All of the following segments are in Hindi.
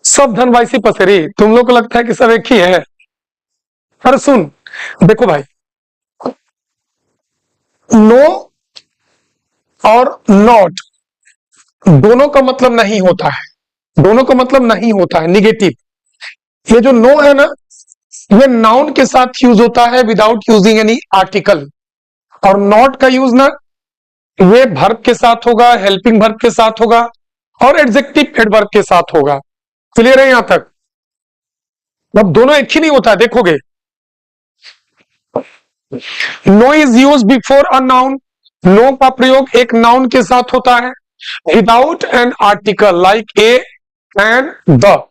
सब धन वाई सी पसेरी। तुम लोग को लगता है कि सब एक ही है। पर सुन, देखो भाई, नो और नॉट दोनों का मतलब नहीं होता है, दोनों का मतलब नहीं होता है निगेटिव। ये जो नो है ना, ये नाउन के साथ यूज होता है विदाउट यूजिंग एनी आर्टिकल, और नॉट का यूज ना ये वर्ब के साथ होगा, हेल्पिंग वर्ब के साथ होगा और एडजेक्टिव एडवर्ब के साथ होगा। क्लियर है यहां तक? अब दोनों एक ही नहीं होता है, देखोगे। No is use before a noun, no का प्रयोग एक नाउन के साथ होता है without an article like a and the,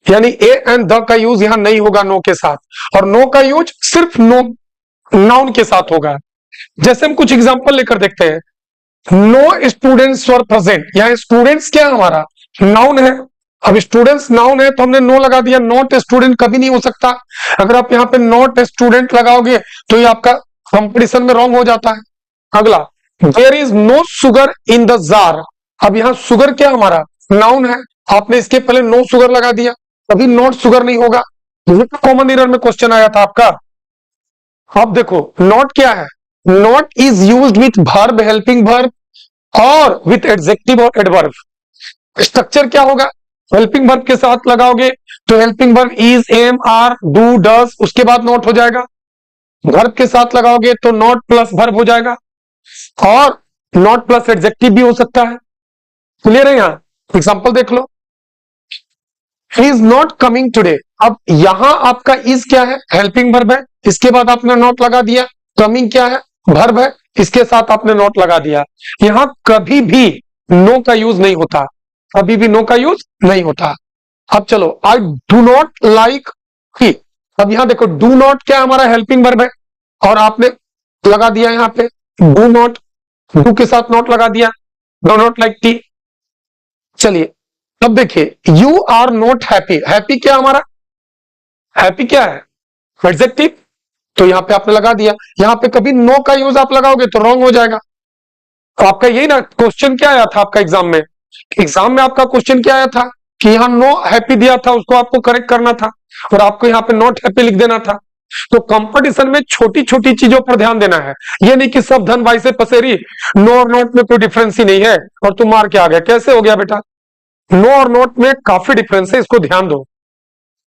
यानी ए एंड द का यूज यहां नहीं होगा नो के साथ, और नो का यूज सिर्फ नो नाउन के साथ होगा। जैसे हम कुछ एग्जांपल लेकर देखते हैं। नो स्टूडेंट्स वर प्रेजेंट, यहां स्टूडेंट्स क्या हमारा नाउन है। अब स्टूडेंट्स नाउन है तो हमने नो लगा दिया, नॉट स्टूडेंट कभी नहीं हो सकता। अगर आप यहाँ पे नॉट स्टूडेंट लगाओगे तो ये आपका कंपटीशन में रॉन्ग हो जाता है। अगला, there is no sugar in the jar. अब यहाँ शुगर क्या हमारा नाउन है, आपने इसके पहले नो शुगर लगा दिया, कभी नॉट शुगर नहीं होगा। ये कॉमन एरर में क्वेश्चन आया था आपका। अब देखो नॉट क्या है, not is used with verb, helping verb और विथ एडजेक्टिव और एडवर्ब। स्ट्रक्चर क्या होगा, हेल्पिंग वर्ब के साथ लगाओगे तो helping verb is, am, are, do, does, उसके बाद नॉट हो जाएगा। वर्ब के साथ लगाओगे तो नॉट प्लस वर्ब हो जाएगा, और नॉट प्लस एडजेक्टिव भी हो सकता है। क्लियर है? यहां एग्जांपल देख लो, he is not coming today. अब यहां आपका इज क्या है, हेल्पिंग वर्ब है, इसके बाद आपने नॉट लगा दिया। कमिंग क्या है, वर्ब है, इसके साथ आपने नॉट लगा दिया। यहां कभी भी नो का यूज नहीं होता, कभी भी नो का यूज नहीं होता। अब चलो, I do not like he. अब यहां देखो, डू नॉट क्या हमारा हेल्पिंग वर्ब है, और आपने लगा दिया यहां पे डू नॉट, डू के साथ नॉट लगा दिया, डू नॉट लाइक टी। चलिए अब देखिए, you are not happy. Happy क्या हमारा, हैप्पी क्या है एडजेक्टिव, तो यहां पे आपने लगा दिया। यहां पे कभी नो का यूज आप लगाओगे तो रॉन्ग हो जाएगा। तो आपका यही ना क्वेश्चन क्या आया था आपका एग्जाम में, एग्जाम में आपका क्वेश्चन क्या आया था कि यहाँ नो हैप्पी दिया था, उसको आपको करेक्ट करना था और आपको यहाँ पे नॉट हैप्पी लिख देना था। तो कंपटीशन में छोटी छोटी चीजों पर ध्यान देना है, ये नहीं कि सब धन भाई से पसेरी, नो और नॉट में कोई डिफरेंस ही नहीं है और तुम मार के आ गए। कैसे हो गया बेटा, नो और नॉट में काफी डिफरेंस है, इसको ध्यान दो।